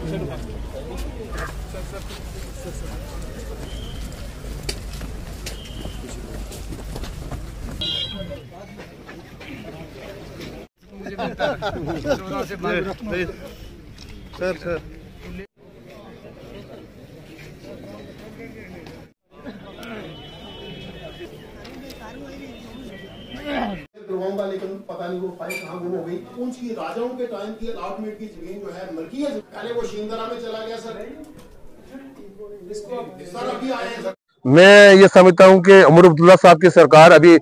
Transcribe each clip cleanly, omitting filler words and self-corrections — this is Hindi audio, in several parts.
सर करवाऊंगा, लेकिन पता नहीं वो फाइल कहाँ गुम हो गई। पूंछ की राजाओं के टाइम की अलॉटमेंट की जमीन जो है मलकियत, पहले वो शींदरा में चला गया सर अभी आए हैं। मैं ये समझता हूँ कि उमर अब्दुल्ला साहब की सरकार अभी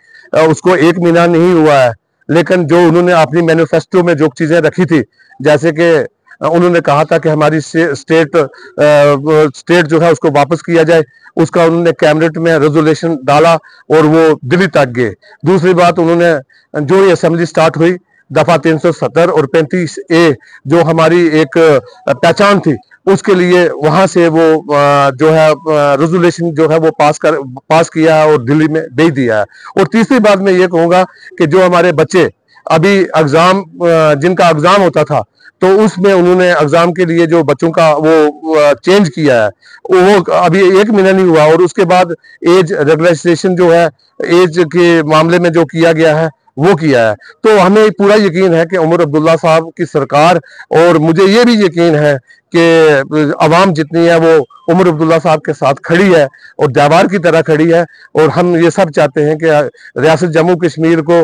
उसको 1 महीना नहीं हुआ है, लेकिन जो उन्होंने अपनी मैनिफेस्टो में जो चीजें रखी थी, जैसे कि उन्होंने कहा था कि हमारी स्टेट जो है उसको वापस किया जाए, उसका उन्होंने कैबिनेट में रेजोल्यूशन डाला और वो दिल्ली तक गए। दूसरी बात, उन्होंने जो ये असेंबली स्टार्ट हुई दफा 370 और 35A जो हमारी एक पहचान थी, उसके लिए वहां से वो जो है रेजोल्यूशन जो है वो पास किया है और दिल्ली में भेज दिया है। और तीसरी बात मैं ये कहूंगा कि जो हमारे बच्चे अभी एग्जाम जिनका एग्जाम होता था, तो उसमें उन्होंने एग्जाम के लिए जो बच्चों का वो चेंज किया है, वो अभी 1 महीना नहीं हुआ और उसके बाद एज रेगुलेशन जो है एज के मामले में जो किया गया है वो किया है। तो हमें पूरा यकीन है कि उमर अब्दुल्ला साहब की सरकार, और मुझे ये भी यकीन है कि अवाम जितनी है वो उमर अब्दुल्ला साहब के साथ खड़ी है और दीवार की तरह खड़ी है। और हम ये सब चाहते हैं कि रियासत जम्मू कश्मीर को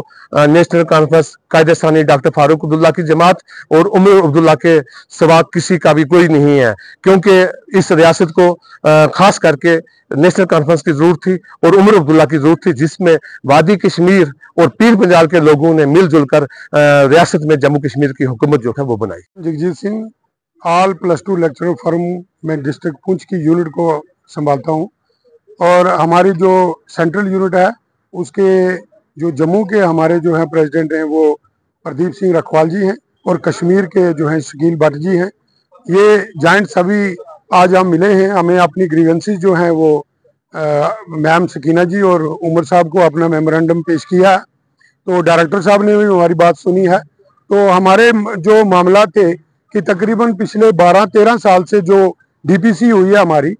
नेशनल कॉन्फ्रेंस कायदेसानी डॉक्टर फारूक अब्दुल्ला की जमात और उमर अब्दुल्ला के सिवा किसी का भी कोई नहीं है, क्योंकि इस रियासत को खास करके नेशनल कॉन्फ्रेंस की जरूरत थी और उमर अब्दुल्ला की जरूरत थी, जिसमें वादी कश्मीर और पीर पंजाल के लोगों ने मिलजुल कर रियासत में जम्मू कश्मीर की हुकूमत जो है वो बनाई। Jagjit Singh, all +2 lecturer forum में डिस्ट्रिक्ट पुंछ की यूनिट को संभालता हूं, और हमारी जो सेंट्रल यूनिट है उसके जो जम्मू के हमारे जो हैं प्रेसिडेंट हैं वो प्रदीप सिंह रखवाल जी हैं, और कश्मीर के जो हैं शकील भट्ट जी हैं। ये जॉइंट सभी आज हम मिले हैं, हमें अपनी ग्रीवेंसेस जो हैं वो मैम सकीना जी और उमर साहब को अपना मेमोरेंडम पेश किया है। तो डायरेक्टर साहब ने भी हमारी बात सुनी है। तो हमारे जो मामला थे कि तकरीबन पिछले 12-13 साल से जो डीपीसी हुई है हमारी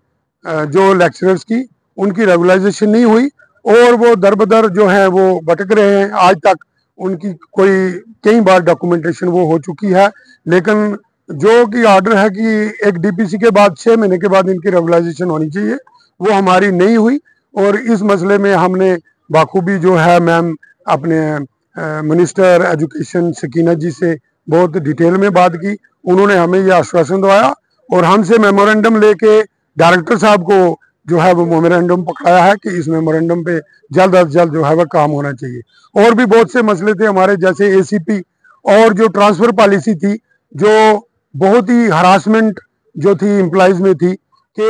जो लेक्चरर्स की, उनकी रेगुलाइजेशन नहीं हुई और वो दर बदर जो है वो भटक रहे हैं। आज तक उनकी कई बार डॉक्यूमेंटेशन वो हो चुकी है, लेकिन जो कि ऑर्डर है कि एक डीपीसी के बाद 6 महीने के बाद इनकी रेगुलाइजेशन होनी चाहिए, वो हमारी नहीं हुई। और इस मसले में हमने बाखूबी जो है मैम अपने मिनिस्टर एजुकेशन सकीना जी से बहुत डिटेल में बात की। उन्होंने हमें यह आश्वासन दिलाया और हमसे मेमोरेंडम लेके डायरेक्टर साहब को जो है वो मेमोरेंडम पकड़ाया है कि इस मेमोरेंडम पे जल्द अज जल्द जो है वह काम होना चाहिए। और भी बहुत से मसले थे हमारे, जैसे एसीपी और जो ट्रांसफर पॉलिसी थी, जो बहुत ही हरासमेंट जो थी एम्प्लॉइज में थी कि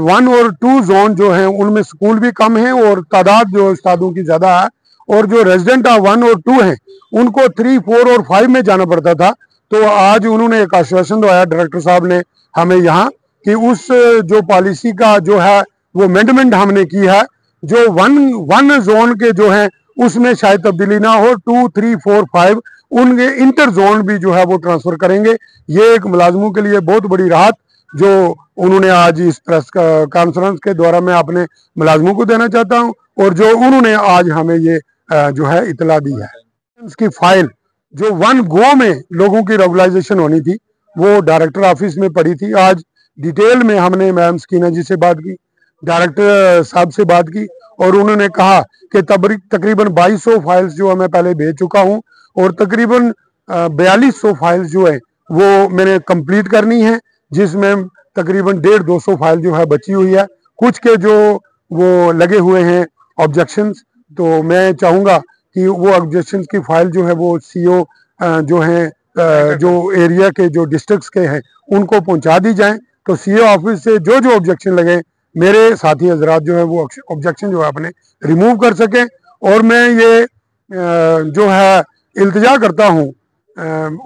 1 और 2 जोन जो हैं उनमें स्कूल भी कम है और तादाद जो उस्तादों की ज़्यादा है, और जो रेजिडेंट 1 और 2 हैं उनको 3, 4 और 5 में जाना पड़ता था। तो आज उन्होंने एक आश्वासन दिया डायरेक्टर साहब ने हमें यहाँ कि उस जो पॉलिसी का जो है वो अमेंडमेंट हमने की है, जो 1 जोन के जो है उसमें शायद तब्दीली ना हो, 2, 3, 4, 5 उनके इंटर जोन भी जो है वो ट्रांसफर करेंगे। ये एक मुलाजमों के लिए बहुत बड़ी राहत जो उन्होंने आज इस प्रेस कॉन्फ्रेंस के द्वारा मैं अपने मुलाजमों को देना चाहता हूँ, और जो उन्होंने आज हमें ये जो है इतला दी है। इसकी फाइल जो 1 गो में लोगों की रेगुलाइजेशन होनी थी वो डायरेक्टर ऑफिस में पड़ी थी। आज डिटेल में हमने मैम सकीना जी से बात की, डायरेक्टर साहब से बात की, और उन्होंने कहा कि तकरीबन 2200 फाइल्स जो है मैं पहले भेज चुका हूं और तकरीबन 4200 फाइल्स जो है वो मैंने कंप्लीट करनी है, जिसमें तकरीबन 150-200 फाइल जो है बची हुई है। कुछ के जो वो लगे हुए हैं ऑब्जेक्शंस, तो मैं चाहूँगा कि वो ऑब्जेक्शंस की फाइल जो है वो सीओ जो हैं जो एरिया के जो डिस्ट्रिक्ट्स के हैं उनको पहुंचा दी जाए, तो सीओ ऑफिस से जो जो ऑब्जेक्शन लगे मेरे साथी हजरात जो है वो ऑब्जेक्शन जो है अपने रिमूव कर सकें। और मैं ये जो है इल्तिजा करता हूँ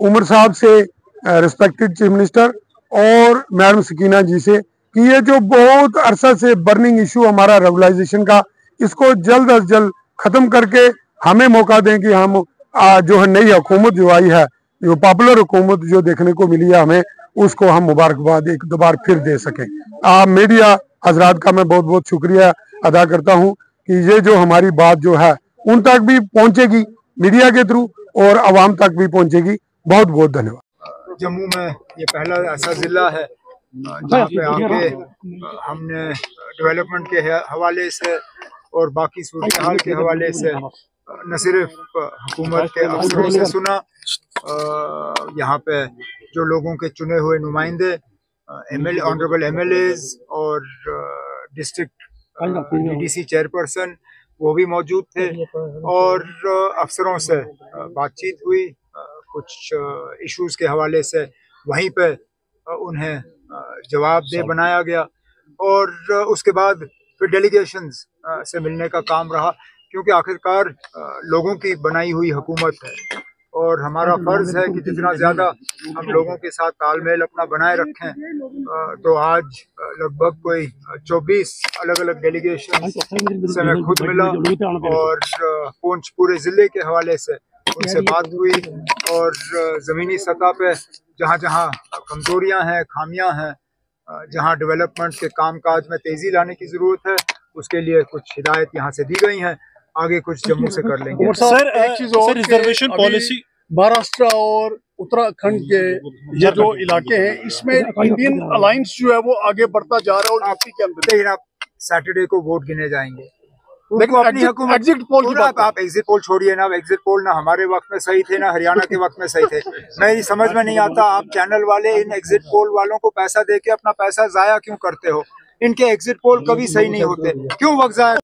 उमर साहब से, रिस्पेक्टेड चीफ मिनिस्टर और मैडम सकीना जी से, कि ये जो बहुत अरसा से बर्निंग इशू हमारा रेगुलाइजेशन का, इसको जल्द अज जल्द ख़त्म करके हमें मौका दें कि हम जो है नई हुकूमत जो आई है, जो पॉपुलर हुकूमत जो देखने को मिली है हमें, उसको हम मुबारकबाद एक दोबारा फिर दे सकें। मीडिया हजरात का मैं बहुत बहुत शुक्रिया अदा करता हूं कि ये जो हमारी बात जो है उन तक भी पहुंचेगी मीडिया के थ्रू और आवाम तक भी पहुंचेगी। बहुत बहुत धन्यवाद। जम्मू में ये पहला ऐसा जिला है जहाँ पे आके हमने डेवलपमेंट के हवाले से और बाकी सूरत हाल के हवाले से न सिर्फ हुकूमत के अफसरों से सुना, यहाँ पे जो लोगों के चुने हुए नुमाइंदे ऑनरेबल एमएलएज और डिस्ट्रिक्ट डीडीसी चेयरपर्सन वो भी मौजूद थे और अफसरों से बातचीत हुई। कुछ इश्यूज के हवाले से वहीं पे उन्हें जवाबदेह बनाया गया और उसके बाद फिर डेलीगेशंस से मिलने का काम रहा, क्योंकि आखिरकार लोगों की बनाई हुई हुकूमत है और हमारा फर्ज है कि जितना ज़्यादा हम लोगों के साथ तालमेल अपना बनाए रखें। तो आज लगभग कोई 24 अलग अलग डेलीगेशन से मैं खुद मिला और पुंछ पूरे ज़िले के हवाले से उनसे बात हुई और ज़मीनी सतह पे जहाँ जहाँ कमज़ोरियाँ हैं, खामियाँ हैं, जहाँ डेवलपमेंट के कामकाज में तेज़ी लाने की ज़रूरत है, उसके लिए कुछ हिदायत यहाँ से दी गई हैं। आगे कुछ जम्मू से कर लेंगे। और सर एक चीज और, रिजर्वेशन पॉलिसी महाराष्ट्र और उत्तराखंड के ये जो इलाके हैं इसमें इंडियन अलायंस जो है वो आगे बढ़ता जा रहा है और यूपी के अंदर लेकिन आप सैटरडे को वोट गिने जाएंगे, लेकिन एग्जिट पोल की बात, आप एग्जिट पोल छोड़िए ना। एग्जिट पोल ना हमारे वक्त में सही थे ना हरियाणा के वक्त में सही थे। मेरी समझ में नहीं आता आप चैनल वाले इन एग्जिट पोल वालों को पैसा देके अपना पैसा जाया क्यों करते हो। इनके एग्जिट पोल कभी सही नहीं होते, क्यों वक्त जाया